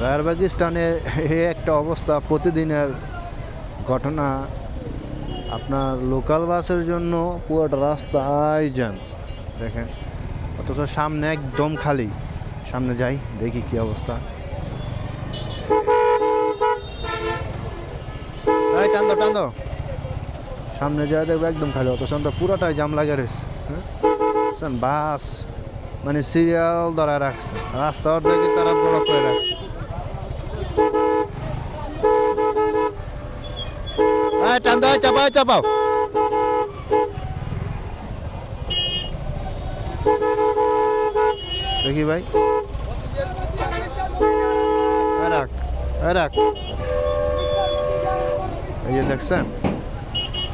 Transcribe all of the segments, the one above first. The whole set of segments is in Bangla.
রায়ারবাগিস্তানের এই একটা অবস্থা, প্রতিদিনের ঘটনা। আপনার লোকাল বাসের জন্য পুরোটা রাস্তায় জ্যাম দেখেন, অথচ সামনে একদম খালি। সামনে যাই দেখি কি অবস্থা। টান্দো টান্দো, সামনে যাই দেখবো একদম খালি, অথচ পুরোটাই জাম লাগে রয়েছে। হ্যাঁ, বাস মানে সিরিয়াল ধরা রাখছে, রাস্তা অর্ধেকে তারা বড় করে রাখছে। টান্দো, চাপাও চাপাও। দেখি ভাই, রাখ রাখ। এই যে দেখছেন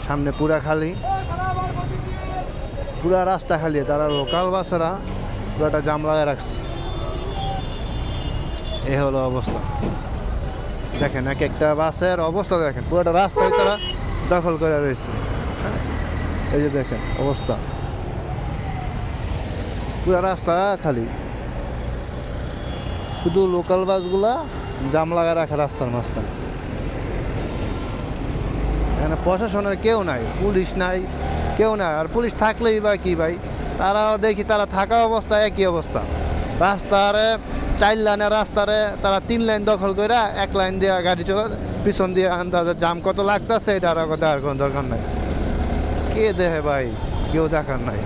সামনে পুরা খালি, পুরা রাস্তা খালি, তারা লোকাল বাসেরা পুরাটা জাম লাগায় রাখছে। এ হলো অবস্থা। দেখেন এক একটা বাসের অবস্থা দেখেন, পুরোটা রাস্তায় তারা দখল করে রয়েছে। এই যে দেখেন অবস্থা, পুরা রাস্তা খালি, শুধু লোকাল বাসগুলা জাম লাগায় রাখে রাস্তার মাঝখানে। এখানে প্রশাসনের কেউ নাই, পুলিশ নাই, কেউ নাই। আর পুলিশ থাকলেই বা কি ভাই, তারাও দেখি তারা থাকা অবস্থায় একই অবস্থা। রাস্তারে 4 লাইনের রাস্তারে তারা 3 লাইন দখল করে 1 লাইন দিয়ে গাড়ি চলে, পিছন দিয়ে আন্দাজে জাম কত লাগতেছে এটা আর দেওয়ার কোনো দরকার নাই। কে দেখে ভাই, কেউ দেখার নাই।